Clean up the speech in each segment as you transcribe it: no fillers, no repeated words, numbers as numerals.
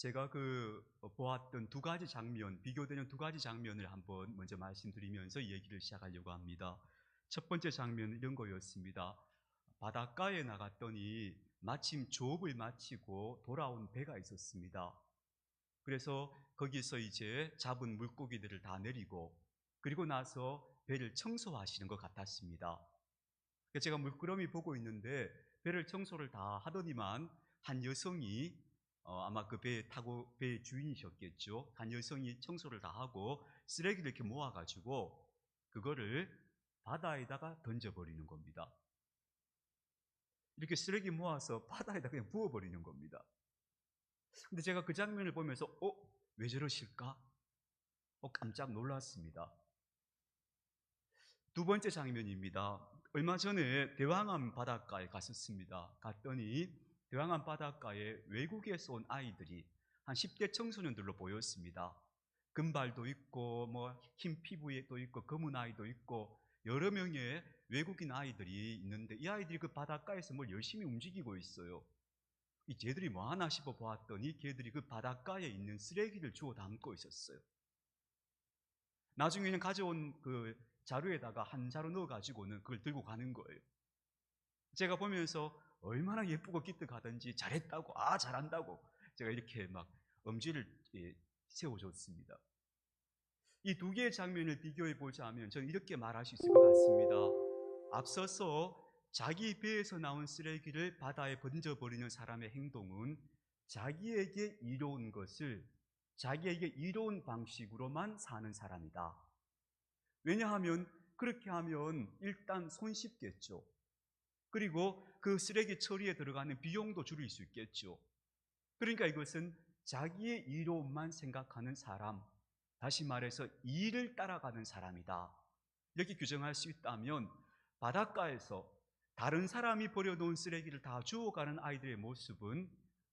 제가 보았던 두 가지 장면, 비교되는 두 가지 장면을 한번 먼저 말씀드리면서 이 얘기를 시작하려고 합니다. 첫 번째 장면은 이런 거였습니다. 바닷가에 나갔더니 마침 조업을 마치고 돌아온 배가 있었습니다. 그래서 거기서 이제 잡은 물고기들을 다 내리고 그리고 나서 배를 청소하시는 것 같았습니다. 그래서 제가 물끄러미 보고 있는데 배를 청소를 다 하더니만 한 여성이 아마 그 배에 타고 배의 주인이셨겠죠. 한 여성이 청소를 다 하고 쓰레기를 이렇게 모아가지고 그거를 바다에다가 던져버리는 겁니다. 이렇게 쓰레기 모아서 바다에다 그냥 부어버리는 겁니다. 근데 제가 그 장면을 보면서 왜 저러실까? 깜짝 놀랐습니다. 두 번째 장면입니다. 얼마 전에 대왕암 바닷가에 갔었습니다. 갔더니 대왕암 바닷가에 외국에서 온 아이들이 한 10대 청소년들로 보였습니다. 금발도 있고 흰 피부에도 있고 검은 아이도 있고 여러 명의 외국인 아이들이 있는데 이 아이들이 그 바닷가에서 뭘 열심히 움직이고 있어요. 이 쟤들이 뭐 하나 싶어 보았더니 걔들이 그 바닷가에 있는 쓰레기를 주워 담고 있었어요. 나중에는 가져온 그 자루에다가 한 자루 넣어가지고는 그걸 들고 가는 거예요. 제가 보면서 얼마나 예쁘고 기특하던지 잘했다고, 잘한다고 제가 이렇게 막 엄지를 세워줬습니다. 이 두 개의 장면을 비교해 보자면 저는 이렇게 말할 수 있을 것 같습니다. 앞서서 자기 배에서 나온 쓰레기를 바다에 던져버리는 사람의 행동은 자기에게 이로운 것을 자기에게 이로운 방식으로만 사는 사람이다. 왜냐하면 그렇게 하면 일단 손쉽겠죠. 그리고 그 쓰레기 처리에 들어가는 비용도 줄일 수 있겠죠. 그러니까 이것은 자기의 이로움만 생각하는 사람, 다시 말해서 이를 따라가는 사람이다. 이렇게 규정할 수 있다면 바닷가에서 다른 사람이 버려놓은 쓰레기를 다 주워가는 아이들의 모습은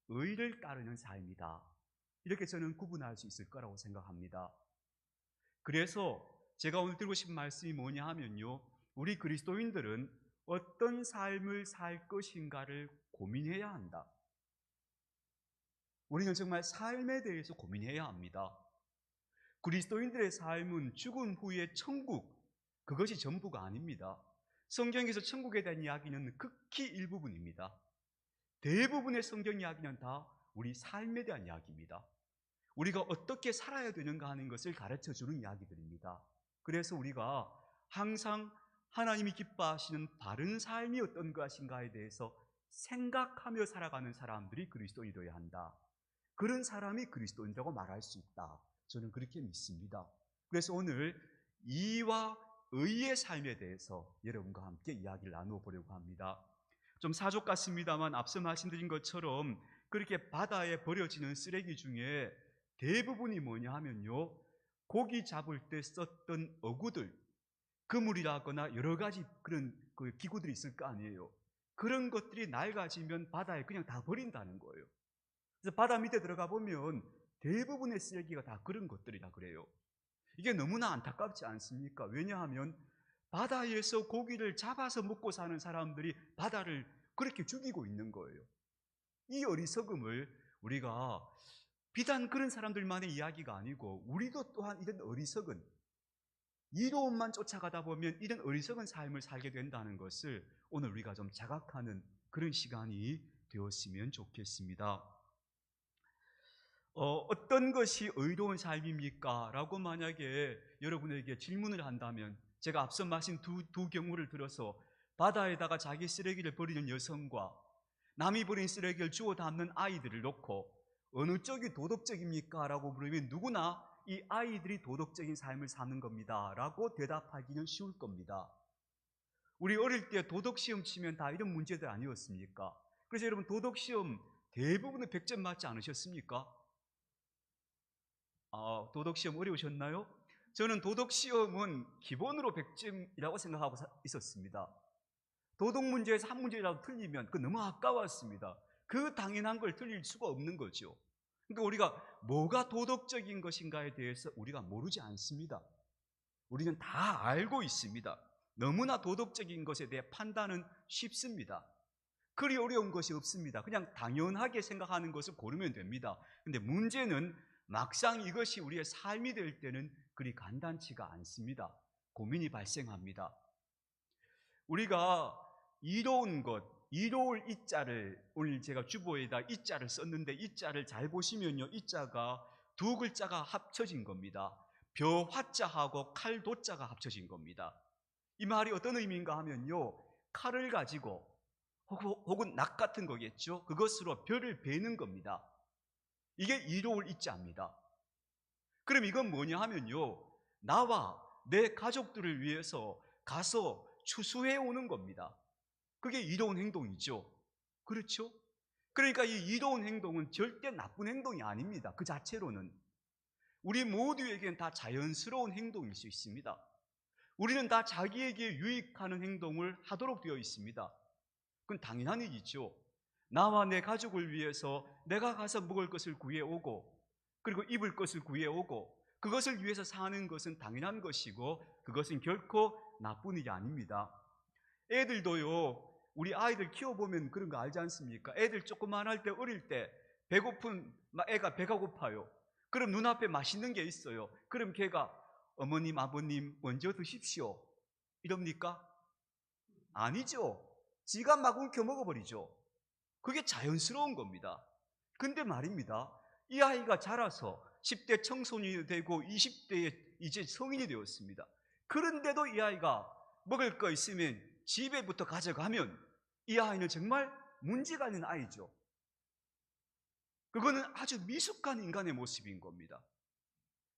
의를 따르는 삶이다. 이렇게 저는 구분할 수 있을 거라고 생각합니다. 그래서 제가 오늘 드리고 싶은 말씀이 뭐냐 하면요, 우리 그리스도인들은 어떤 삶을 살 것인가를 고민해야 한다. 우리는 정말 삶에 대해서 고민해야 합니다. 그리스도인들의 삶은 죽은 후의 천국, 그것이 전부가 아닙니다. 성경에서 천국에 대한 이야기는 극히 일부분입니다. 대부분의 성경 이야기는 다 우리 삶에 대한 이야기입니다. 우리가 어떻게 살아야 되는가 하는 것을 가르쳐주는 이야기들입니다. 그래서 우리가 항상 하나님이 기뻐하시는 바른 삶이 어떤 것인가에 대해서 생각하며 살아가는 사람들이 그리스도인이 되어야 한다. 그런 사람이 그리스도인이라고 말할 수 있다. 저는 그렇게 믿습니다. 그래서 오늘 이와 의의 삶에 대해서 여러분과 함께 이야기를 나누어 보려고 합니다. 좀 사족 같습니다만 앞서 말씀드린 것처럼 그렇게 바다에 버려지는 쓰레기 중에 대부분이 뭐냐 하면요, 고기 잡을 때 썼던 어구들, 그물이라거나 여러 가지 그런 기구들이 있을 거 아니에요. 그런 것들이 낡아지면 바다에 그냥 다 버린다는 거예요. 그래서 바다 밑에 들어가 보면 대부분의 쓰레기가 다 그런 것들이라 그래요. 이게 너무나 안타깝지 않습니까? 왜냐하면 바다에서 고기를 잡아서 먹고 사는 사람들이 바다를 그렇게 죽이고 있는 거예요. 이 어리석음을 우리가 비단 그런 사람들만의 이야기가 아니고 우리도 또한 이런 어리석은, 이로움만 쫓아가다 보면 이런 어리석은 삶을 살게 된다는 것을 오늘 우리가 좀 자각하는 그런 시간이 되었으면 좋겠습니다. 어떤 것이 의로운 삶입니까? 라고 만약에 여러분에게 질문을 한다면 제가 앞서 마신 두 경우를 들어서 바다에다가 자기 쓰레기를 버리는 여성과 남이 버린 쓰레기를 주워 담는 아이들을 놓고 어느 쪽이 도덕적입니까? 라고 물으면 누구나 이 아이들이 도덕적인 삶을 사는 겁니다 라고 대답하기는 쉬울 겁니다. 우리 어릴 때 도덕시험 치면 다 이런 문제들 아니었습니까? 그래서 여러분 도덕시험 대부분은 100점 맞지 않으셨습니까? 도덕시험 어려우셨나요? 저는 도덕시험은 기본으로 100점이라고 생각하고 있었습니다. 도덕 문제에서 한 문제라도 틀리면 그거 너무 아까웠습니다. 그 당연한 걸 틀릴 수가 없는 거죠. 그러니까 우리가 뭐가 도덕적인 것인가에 대해서 우리가 모르지 않습니다. 우리는 다 알고 있습니다. 너무나 도덕적인 것에 대해 판단은 쉽습니다. 그리 어려운 것이 없습니다. 그냥 당연하게 생각하는 것을 고르면 됩니다. 근데 문제는 막상 이것이 우리의 삶이 될 때는 그리 간단치가 않습니다. 고민이 발생합니다. 우리가 이로운 것, 이로울 이자를 오늘 제가 주보에다 이자를 썼는데 이자를 잘 보시면요, 이자가 두 글자가 합쳐진 겁니다. 벼 화자하고 칼 도자가 합쳐진 겁니다. 이 말이 어떤 의미인가 하면요, 칼을 가지고 혹은 낙 같은 거겠죠, 그것으로 벼를 베는 겁니다. 이게 이로울 이자입니다. 그럼 이건 뭐냐 하면요, 나와 내 가족들을 위해서 가서 추수해 오는 겁니다. 그게 이로운 행동이죠. 그렇죠? 그러니까 이 이로운 행동은 절대 나쁜 행동이 아닙니다. 그 자체로는 우리 모두에겐 다 자연스러운 행동일 수 있습니다. 우리는 다 자기에게 유익하는 행동을 하도록 되어 있습니다. 그건 당연한 일이죠. 나와 내 가족을 위해서 내가 가서 먹을 것을 구해오고, 그리고 입을 것을 구해오고, 그것을 위해서 사는 것은 당연한 것이고, 그것은 결코 나쁜 일이 아닙니다. 애들도요, 우리 아이들 키워보면 그런 거 알지 않습니까? 애들 조그만할 때, 어릴 때 배고픈 애가 배가 고파요. 그럼 눈앞에 맛있는 게 있어요. 그럼 걔가 어머님, 아버님 먼저 드십시오 이럽니까? 아니죠. 지가 막 움켜 먹어버리죠. 그게 자연스러운 겁니다. 근데 말입니다, 이 아이가 자라서 10대 청소년이 되고 20대에 이제 성인이 되었습니다. 그런데도 이 아이가 먹을 거 있으면 집에부터 가져가면 이 아이는 정말 문제가 있는 아이죠. 그거는 아주 미숙한 인간의 모습인 겁니다.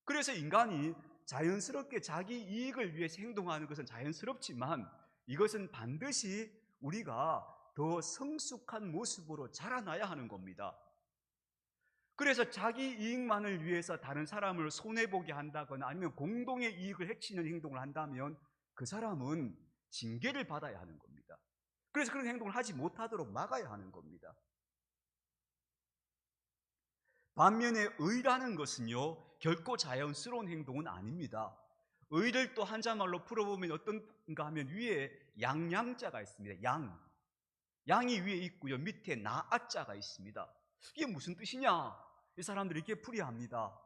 그래서 인간이 자연스럽게 자기 이익을 위해서 행동하는 것은 자연스럽지만 이것은 반드시 우리가 더 성숙한 모습으로 자라나야 하는 겁니다. 그래서 자기 이익만을 위해서 다른 사람을 손해보게 한다거나 아니면 공동의 이익을 해치는 행동을 한다면 그 사람은 징계를 받아야 하는 겁니다. 그래서 그런 행동을 하지 못하도록 막아야 하는 겁니다. 반면에 의라는 것은요, 결코 자연스러운 행동은 아닙니다. 의를 또 한자말로 풀어보면 어떤가 하면 위에 양양자가 있습니다. 양이 위에 있고요, 밑에 나아자가 있습니다. 이게 무슨 뜻이냐? 이 사람들이 이렇게 풀이합니다.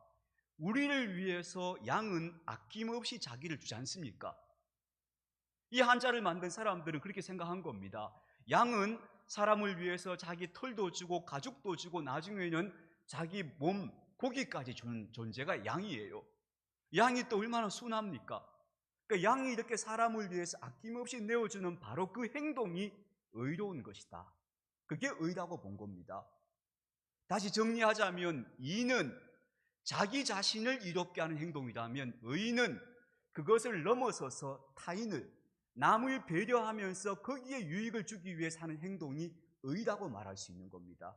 우리를 위해서 양은 아낌없이 자기를 주지 않습니까? 이 한자를 만든 사람들은 그렇게 생각한 겁니다. 양은 사람을 위해서 자기 털도 주고 가죽도 주고 나중에는 자기 몸, 고기까지 주는 존재가 양이에요. 양이 또 얼마나 순합니까? 그러니까 양이 이렇게 사람을 위해서 아낌없이 내어주는 바로 그 행동이 의로운 것이다. 그게 의라고 본 겁니다. 다시 정리하자면 이는 자기 자신을 이롭게 하는 행동이라면 의는 그것을 넘어서서 타인을, 남을 배려하면서 거기에 유익을 주기 위해 사는 행동이 의라고 말할 수 있는 겁니다.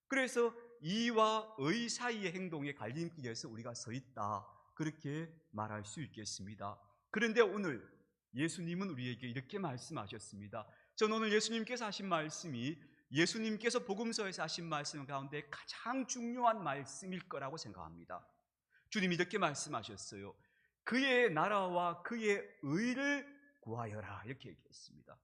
그래서 이와 의 사이의 행동의 갈림길에서 우리가 서 있다, 그렇게 말할 수 있겠습니다. 그런데 오늘 예수님은 우리에게 이렇게 말씀하셨습니다. 저는 오늘 예수님께서 하신 말씀이 예수님께서 복음서에서 하신 말씀 가운데 가장 중요한 말씀일 거라고 생각합니다. 주님이 이렇게 말씀하셨어요. 그의 나라와 그의 의를 구하여라, 이렇게 얘기했습니다.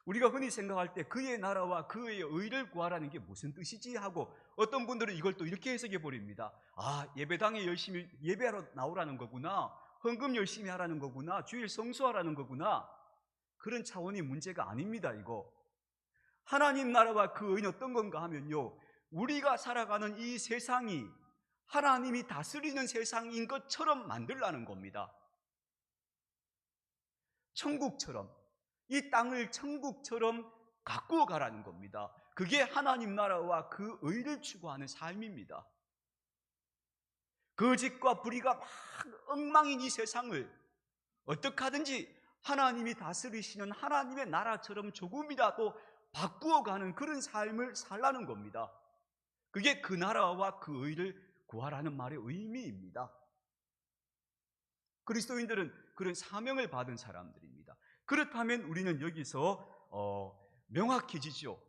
우리가 흔히 생각할 때 그의 나라와 그의 의를 구하라는 게 무슨 뜻이지 하고 어떤 분들은 이걸 또 이렇게 해석해 버립니다. 아, 예배당에 열심히 예배하러 나오라는 거구나, 헌금 열심히 하라는 거구나, 주일 성수하라는 거구나. 그런 차원의 문제가 아닙니다. 이거 하나님 나라와 그 의는 어떤 건가 하면요, 우리가 살아가는 이 세상이 하나님이 다스리는 세상인 것처럼 만들라는 겁니다. 천국처럼, 이 땅을 천국처럼 가꾸어 가라는 겁니다. 그게 하나님 나라와 그 의를 추구하는 삶입니다. 거짓과 불의가 막 엉망인 이 세상을 어떻게 하든지 하나님이 다스리시는 하나님의 나라처럼 조금이라도 바꾸어가는 그런 삶을 살라는 겁니다. 그게 그 나라와 그 의를 구하라는 말의 의미입니다. 그리스도인들은 그런 사명을 받은 사람들입니다. 그렇다면 우리는 여기서 명확해지죠.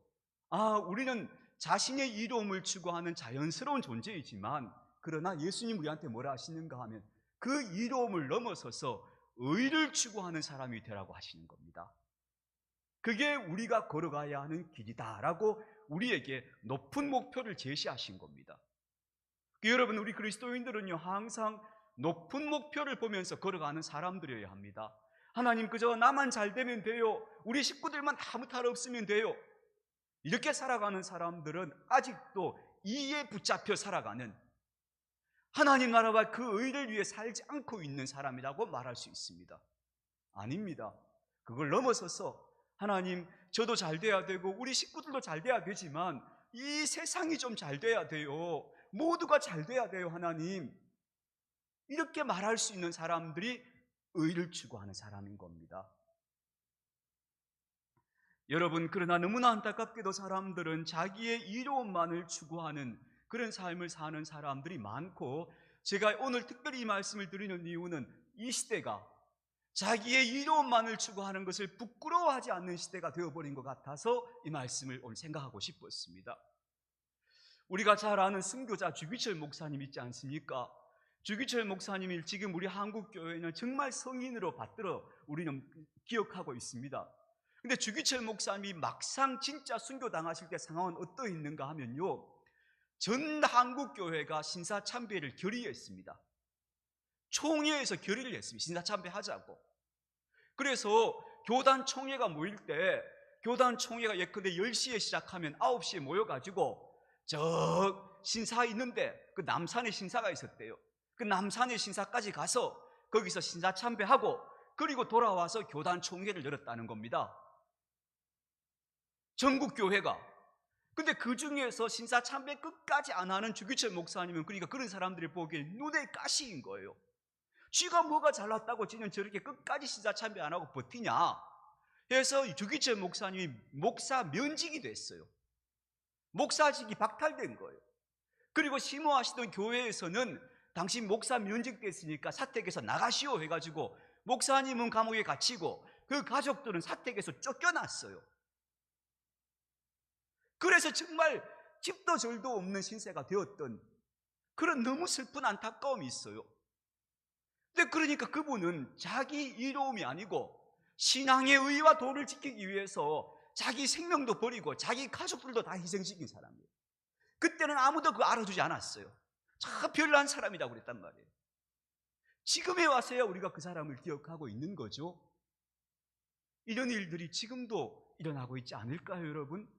아, 우리는 자신의 이로움을 추구하는 자연스러운 존재이지만 그러나 예수님 우리한테 뭐라 하시는가 하면 그 이로움을 넘어서서 의를 추구하는 사람이 되라고 하시는 겁니다. 그게 우리가 걸어가야 하는 길이다라고 우리에게 높은 목표를 제시하신 겁니다. 여러분, 우리 그리스도인들은요, 항상 높은 목표를 보면서 걸어가는 사람들이어야 합니다. 하나님, 그저 나만 잘 되면 돼요. 우리 식구들만 아무 탈 없으면 돼요. 이렇게 살아가는 사람들은 아직도 이에 붙잡혀 살아가는, 하나님 나라와 그 의를 위해 살지 않고 있는 사람이라고 말할 수 있습니다. 아닙니다. 그걸 넘어서서 하나님, 저도 잘 돼야 되고 우리 식구들도 잘 돼야 되지만 이 세상이 좀 잘 돼야 돼요. 모두가 잘 돼야 돼요, 하나님. 이렇게 말할 수 있는 사람들이 의를 추구하는 사람인 겁니다. 여러분, 그러나 너무나 안타깝게도 사람들은 자기의 이로움만을 추구하는 그런 삶을 사는 사람들이 많고, 제가 오늘 특별히 이 말씀을 드리는 이유는 이 시대가 자기의 이로움만을 추구하는 것을 부끄러워하지 않는 시대가 되어버린 것 같아서 이 말씀을 오늘 생각하고 싶었습니다. 우리가 잘 아는 순교자 주기철 목사님 있지 않습니까? 주기철 목사님이 지금 우리 한국교회는 정말 성인으로 받들어 우리는 기억하고 있습니다. 근데 주기철 목사님이 막상 진짜 순교당하실 때 상황은 어떠했는가 하면요, 전 한국교회가 신사참배를 결의했습니다. 총회에서 결의를 했습니다. 신사참배하자고. 그래서 교단 총회가 모일 때, 교단 총회가 예컨대 10시에 시작하면 9시에 모여가지고 저 신사 있는데, 그 남산에 신사가 있었대요. 그 남산에 신사까지 가서 거기서 신사참배하고 그리고 돌아와서 교단 총회를 열었다는 겁니다. 전국교회가. 근데 그 중에서 신사참배 끝까지 안 하는 주기철 목사님은, 그러니까 그런 사람들이 보기에 눈에 가시인 거예요. 쥐가 뭐가 잘났다고 지는 저렇게 끝까지 신사참배 안 하고 버티냐 해서 주기철 목사님이 목사 면직이 됐어요. 목사직이 박탈된 거예요. 그리고 심호하시던 교회에서는 당신 목사 면직됐으니까 사택에서 나가시오 해가지고 목사님은 감옥에 갇히고 그 가족들은 사택에서 쫓겨났어요. 그래서 정말 집도 절도 없는 신세가 되었던 그런 너무 슬픈 안타까움이 있어요. 근데 그러니까 그분은 자기 이로움이 아니고 신앙의 의와 도를 지키기 위해서 자기 생명도 버리고 자기 가족들도 다 희생시킨 사람이에요. 그때는 아무도 그거 알아주지 않았어요. 참 별난 사람이라고 그랬단 말이에요. 지금에 와서야 우리가 그 사람을 기억하고 있는 거죠. 이런 일들이 지금도 일어나고 있지 않을까요, 여러분?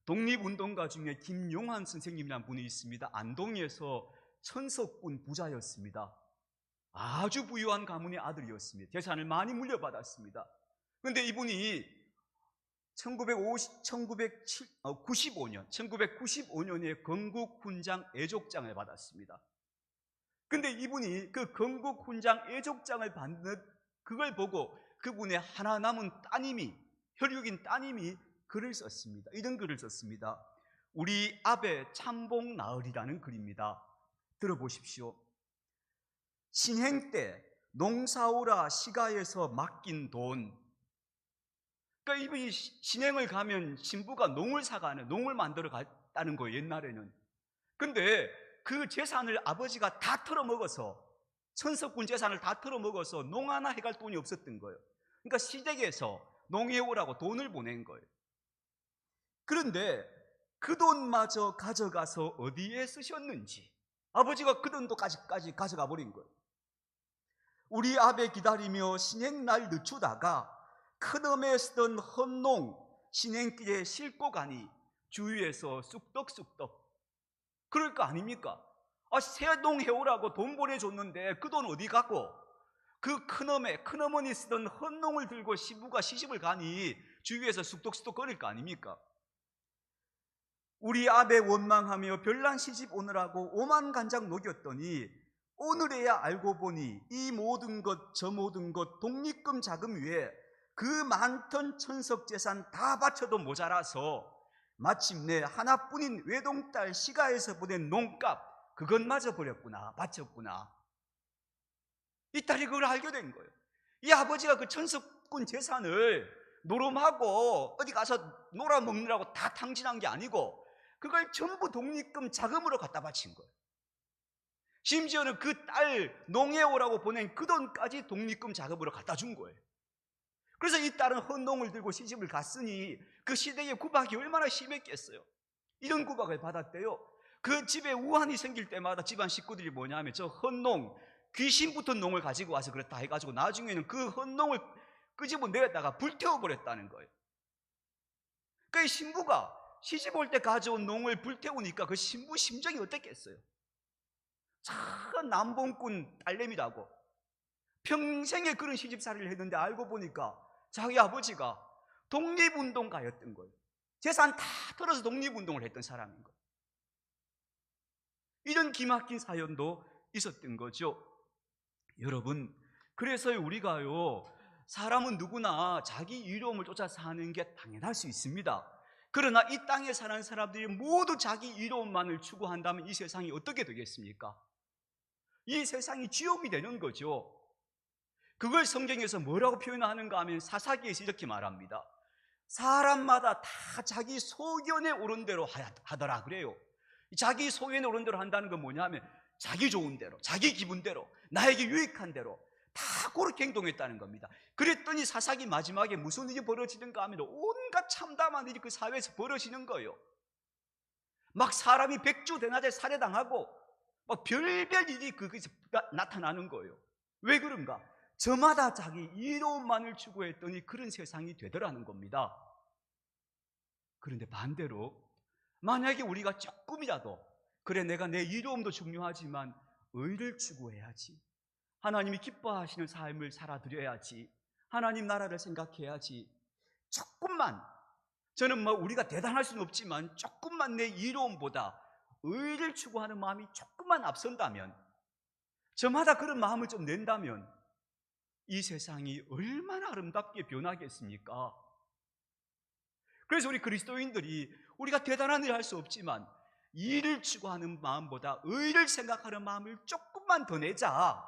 독립운동가 중에 김용환 선생님이라는 분이 있습니다. 안동에서 천석군 부자였습니다. 아주 부유한 가문의 아들이었습니다. 재산을 많이 물려받았습니다. 그런데 이분이 1995년에 건국훈장 애족장을 받았습니다. 근데 이분이 그 건국훈장 애족장을 받는 그걸 보고 그분의 하나 남은 따님이, 혈육인 따님이 글을 썼습니다. 이런 글을 썼습니다. 우리 아베 참봉 나으리라는 글입니다. 들어보십시오. 신행 때 농사오라 시가에서 맡긴 돈. 그러니까 이분이 신행을 가면 신부가 농을 사가는, 농을 만들어 갔다는 거예요, 옛날에는. 근데 그 재산을 아버지가 다 털어먹어서, 천석군 재산을 다 털어먹어서 농 하나 해갈 돈이 없었던 거예요. 그러니까 시댁에서 농해오라고 돈을 보낸 거예요. 그런데 그 돈마저 가져가서 어디에 쓰셨는지, 아버지가 그 돈도 까지 가져가 버린 거예요. 우리 아베 기다리며 신행날 늦추다가 큰엄에 쓰던 헌농 신행길에 싣고 가니 주위에서 쑥덕쑥덕. 그럴 거 아닙니까? 새농 해오라고 돈 보내줬는데 그 돈 어디 갔고, 그 큰어머니 쓰던 헌농을 들고 시부가 시집을 가니 주위에서 쑥덕쑥덕 거릴 거 아닙니까? 우리 아베 원망하며 별난 시집 오느라고 오만간장 녹였더니 오늘에야 알고 보니 이 모든 것 저 모든 것 독립금 자금 위에 그 많던 천석재산 다 바쳐도 모자라서 마침내 하나뿐인 외동딸 시가에서 보낸 농값 그것마저 버렸구나, 바쳤구나. 이 딸이 그걸 알게 된 거예요. 이 아버지가 그 천석군 재산을 노름하고 어디 가서 놀아먹느라고 다 탕진한 게 아니고 그걸 전부 독립금 자금으로 갖다 바친 거예요. 심지어는 그 딸 농해오라고 보낸 그 돈까지 독립금 자금으로 갖다 준 거예요. 그래서 이 딸은 헌농을 들고 시집을 갔으니 그 시대의 구박이 얼마나 심했겠어요. 이런 구박을 받았대요. 그 집에 우환이 생길 때마다 집안 식구들이 뭐냐면 저 헌농, 귀신 붙은 농을 가지고 와서 그랬다 해가지고 나중에는 그 헌농을 끄집어내다가 불태워버렸다는 거예요. 그 신부가 시집 올 때 가져온 농을 불태우니까 그 신부 심정이 어땠겠어요? 참 남봉꾼 딸내미라고 평생에 그런 시집살이를 했는데 알고 보니까 자기 아버지가 독립운동가였던 거예요. 재산 다 털어서 독립운동을 했던 사람인 거예요. 이런 기막힌 사연도 있었던 거죠. 여러분, 그래서 우리가요, 사람은 누구나 자기 이로움을 쫓아 사는 게 당연할 수 있습니다. 그러나 이 땅에 사는 사람들이 모두 자기 이로움만을 추구한다면 이 세상이 어떻게 되겠습니까? 이 세상이 지옥이 되는 거죠. 그걸 성경에서 뭐라고 표현하는가 하면 사사기에서 이렇게 말합니다. 사람마다 다 자기 소견에 오른 대로 하더라 그래요. 자기 소견에 오른 대로 한다는 건 뭐냐 하면 자기 좋은 대로, 자기 기분대로, 나에게 유익한 대로 다 그렇게 행동했다는 겁니다. 그랬더니 사사기 마지막에 무슨 일이 벌어지는가 하면 온갖 참담한 일이 그 사회에서 벌어지는 거예요. 막 사람이 백주대낮에 살해당하고 막 별별 일이 거기서 나타나는 거예요. 왜 그런가? 저마다 자기 이로움만을 추구했더니 그런 세상이 되더라는 겁니다. 그런데 반대로 만약에 우리가 조금이라도 그래 내가 내 이로움도 중요하지만 의를 추구해야지, 하나님이 기뻐하시는 삶을 살아드려야지, 하나님 나라를 생각해야지, 조금만, 저는 뭐 우리가 대단할 수는 없지만 조금만 내 이로움보다 의를 추구하는 마음이 조금만 앞선다면, 저마다 그런 마음을 좀 낸다면 이 세상이 얼마나 아름답게 변하겠습니까? 그래서 우리 그리스도인들이 우리가 대단한 일을 할 수 없지만 일을 추구하는 마음보다 의를 생각하는 마음을 조금만 더 내자.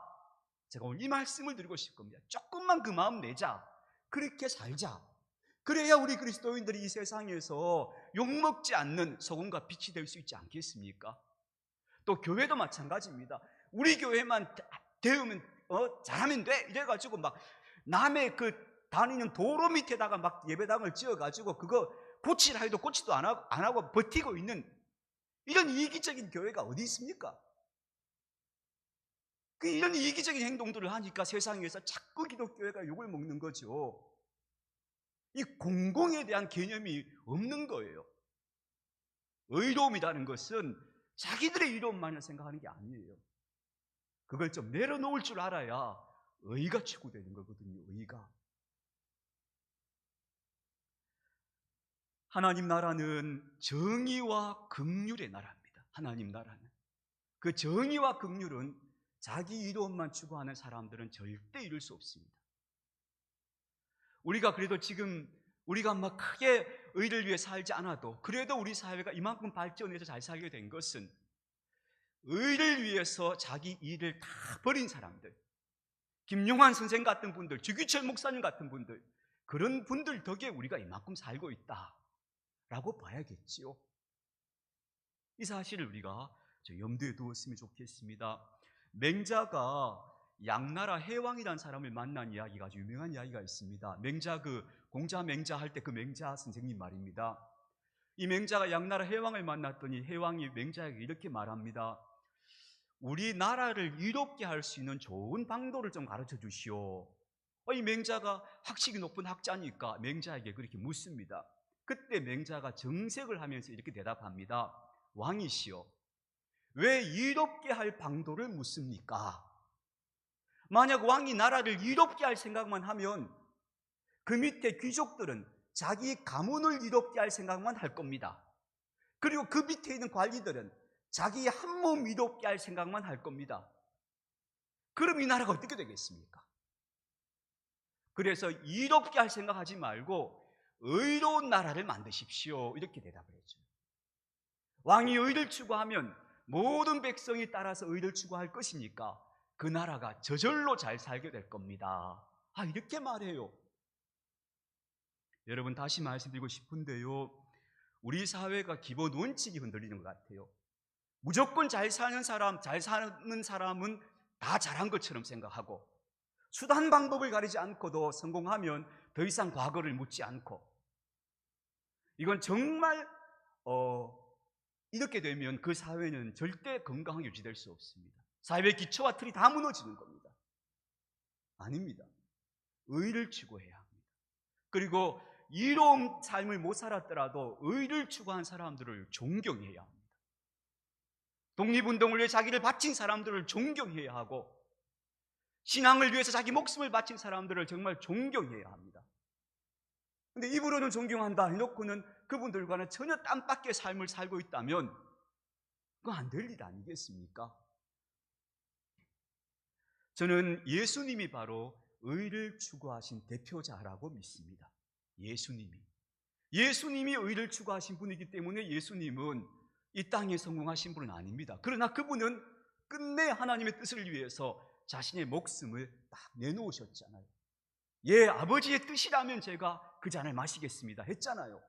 제가 오늘 이 말씀을 드리고 싶을 겁니다. 조금만 그 마음 내자. 그렇게 살자. 그래야 우리 그리스도인들이 이 세상에서 욕먹지 않는 소금과 빛이 될 수 있지 않겠습니까? 또 교회도 마찬가지입니다. 우리 교회만 되면 잘하면 돼 이래가지고 막 남의 그 다니는 도로 밑에다가 막 예배당을 지어가지고 그거 고치라 해도 고치도 안 하고 버티고 있는 이런 이기적인 교회가 어디 있습니까? 이런 이기적인 행동들을 하니까 세상에서 자꾸 기독교회가 욕을 먹는 거죠. 이 공공에 대한 개념이 없는 거예요. 의로움이라는 것은 자기들의 의로움만을 생각하는 게 아니에요. 그걸 좀 내려놓을 줄 알아야 의가 추구되는 거거든요. 의가. 하나님 나라는 정의와 긍휼의 나라입니다. 하나님 나라는. 그 정의와 긍휼은 자기 이로움만 추구하는 사람들은 절대 이룰 수 없습니다. 우리가 그래도 지금 우리가 막 크게 의를 위해 살지 않아도 그래도 우리 사회가 이만큼 발전해서 잘 살게 된 것은 의를 위해서 자기 일을 다 버린 사람들, 김용환 선생 같은 분들, 주기철 목사님 같은 분들, 그런 분들 덕에 우리가 이만큼 살고 있다라고 봐야겠지요. 이 사실을 우리가 염두에 두었으면 좋겠습니다. 맹자가 양나라 해왕이라는 사람을 만난 이야기가 아주 유명한 이야기가 있습니다. 맹자 공자 맹자 할 때 그 맹자 선생님 말입니다. 이 맹자가 양나라 해왕을 만났더니 해왕이 맹자에게 이렇게 말합니다. 우리 나라를 이롭게 할 수 있는 좋은 방도를 좀 가르쳐 주시오. 이 맹자가 학식이 높은 학자니까 맹자에게 그렇게 묻습니다. 그때 맹자가 정색을 하면서 이렇게 대답합니다. 왕이시여, 왜 이롭게 할 방도를 묻습니까? 만약 왕이 나라를 이롭게 할 생각만 하면 그 밑에 귀족들은 자기 가문을 이롭게 할 생각만 할 겁니다. 그리고 그 밑에 있는 관리들은 자기 한 몸 이롭게 할 생각만 할 겁니다. 그럼 이 나라가 어떻게 되겠습니까? 그래서 이롭게 할 생각하지 말고 의로운 나라를 만드십시오. 이렇게 대답을 했죠. 왕이 의를 추구하면 모든 백성이 따라서 의를 추구할 것이니까 그 나라가 저절로 잘 살게 될 겁니다. 이렇게 말해요. 여러분, 다시 말씀드리고 싶은데요, 우리 사회가 기본 원칙이 흔들리는 것 같아요. 무조건 잘 사는 사람은 다 잘한 것처럼 생각하고 수단 방법을 가리지 않고도 성공하면 더 이상 과거를 묻지 않고, 이건 정말 이렇게 되면 그 사회는 절대 건강하게 유지될 수 없습니다. 사회의 기초와 틀이 다 무너지는 겁니다. 아닙니다. 의를 추구해야 합니다. 그리고 이로운 삶을 못 살았더라도 의를 추구한 사람들을 존경해야 합니다. 독립운동을 위해 자기를 바친 사람들을 존경해야 하고, 신앙을 위해서 자기 목숨을 바친 사람들을 정말 존경해야 합니다. 근데 입으로는 존경한다 해놓고는 그분들과는 전혀 땀밖의 삶을 살고 있다면 그거 안 될 일 아니겠습니까? 저는 예수님이 바로 의를 추구하신 대표자라고 믿습니다. 예수님이 의를 추구하신 분이기 때문에 예수님은 이 땅에 성공하신 분은 아닙니다. 그러나 그분은 끝내 하나님의 뜻을 위해서 자신의 목숨을 딱 내놓으셨잖아요. 예, 아버지의 뜻이라면 제가 그 잔을 마시겠습니다 했잖아요.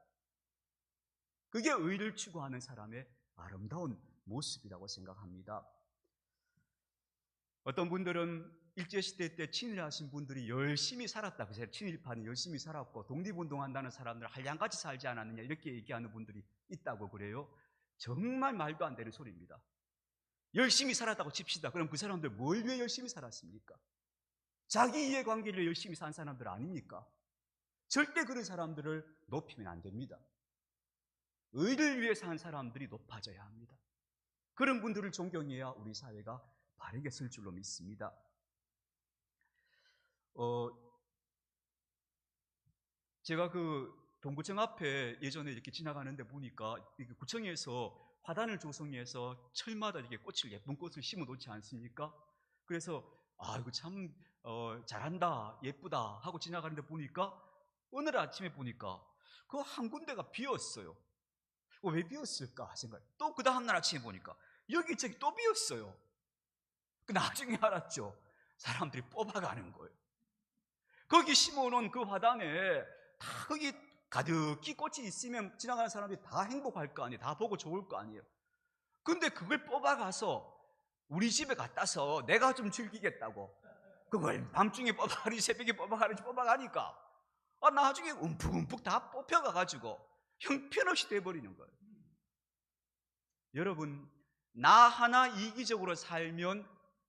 그게 의를 추구하는 사람의 아름다운 모습이라고 생각합니다. 어떤 분들은 일제시대 때 친일하신 분들이 열심히 살았다고 해서 친일파는 열심히 살았고 독립운동한다는 사람들 한량같이 살지 않았느냐 이렇게 얘기하는 분들이 있다고 그래요. 정말 말도 안 되는 소리입니다. 열심히 살았다고 칩시다. 그럼 그 사람들 뭘 위해 열심히 살았습니까? 자기 이해관계를 열심히 산 사람들 아닙니까? 절대 그런 사람들을 높이면 안 됩니다. 의를 위해 산 사람들이 높아져야 합니다. 그런 분들을 존경해야 우리 사회가 바르게 설 줄로 믿습니다. 제가 그 동구청 앞에 예전에 이렇게 지나가는데 보니까 이게 구청에서 화단을 조성해서 철마다 이렇게 예쁜 꽃을 심어 놓지 않습니까? 그래서 이거 참 잘한다, 예쁘다 하고 지나가는데 보니까 어느 날 아침에 보니까 그 한 군데가 비었어요. 왜 비었을까 생각. 또 그 다음 날 아침에 보니까 여기저기 또 비었어요. 나중에 알았죠. 사람들이 뽑아가는 거예요. 거기 심어놓은 그 화단에 다 거기 가득히 꽃이 있으면 지나가는 사람들이 다 행복할 거 아니에요. 다 보고 좋을 거 아니에요. 근데 그걸 뽑아가서 우리 집에 갖다서 내가 좀 즐기겠다고 그걸 밤중에 뽑아가는지 새벽에 뽑아가니까 나중에 움푹움푹 다 뽑혀가가지고 형편없이 돼버리는 거예요. 여러분, 나 하나 이기적으로 살면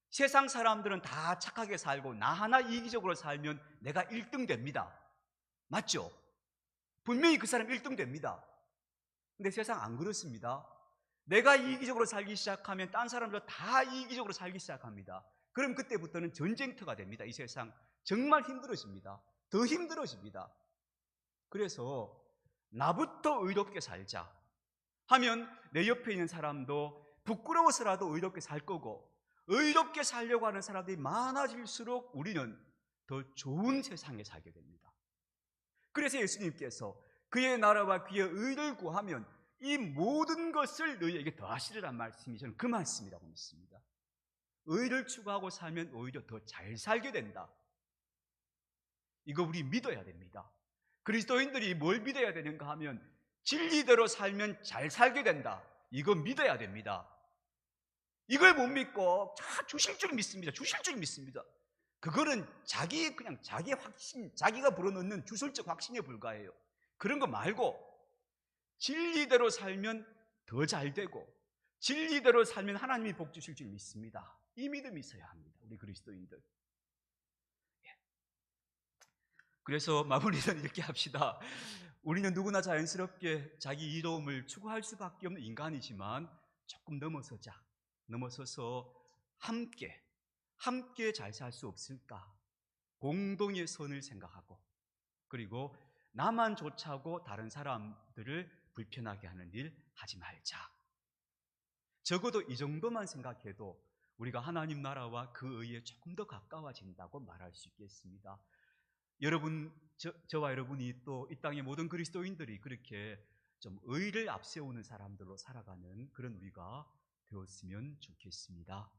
세상 사람들은 다 착하게 살고 나 하나 이기적으로 살면 내가 1등 됩니다. 맞죠? 분명히 그 사람 1등 됩니다. 근데 세상 안 그렇습니다. 내가 이기적으로 살기 시작하면 딴 사람들 다 이기적으로 살기 시작합니다. 그럼 그때부터는 전쟁터가 됩니다. 이 세상 정말 힘들어집니다. 더 힘들어집니다. 그래서 나부터 의롭게 살자 하면 내 옆에 있는 사람도 부끄러워서라도 의롭게 살 거고, 의롭게 살려고 하는 사람들이 많아질수록 우리는 더 좋은 세상에 살게 됩니다. 그래서 예수님께서 그의 나라와 그의 의를 구하면 이 모든 것을 너희에게 더하시리란 말씀이 저는 그 말씀이라고 믿습니다. 의를 추구하고 살면 오히려 더 잘 살게 된다. 이거 우리 믿어야 됩니다. 그리스도인들이 뭘 믿어야 되는가 하면 진리대로 살면 잘 살게 된다. 이거 믿어야 됩니다. 이걸 못 믿고 주실 줄 믿습니다. 주실 줄 믿습니다. 그거는 자기 확신, 자기가 불어넣는 주술적 확신에 불과해요. 그런 거 말고 진리대로 살면 더 잘 되고 진리대로 살면 하나님이 복 주실 줄 믿습니다. 이 믿음이 있어야 합니다. 우리 그리스도인들. 그래서 마무리는 이렇게 합시다. 우리는 누구나 자연스럽게 자기 이로움을 추구할 수밖에 없는 인간이지만 조금 넘어서서 함께 잘 살 수 없을까? 공동의 선을 생각하고, 그리고 나만 좋자고 다른 사람들을 불편하게 하는 일 하지 말자. 적어도 이 정도만 생각해도 우리가 하나님 나라와 그 의에 조금 더 가까워진다고 말할 수 있겠습니다. 저와 여러분이 또 이 땅의 모든 그리스도인들이 그렇게 좀 의를 앞세우는 사람들로 살아가는 그런 우리가 되었으면 좋겠습니다.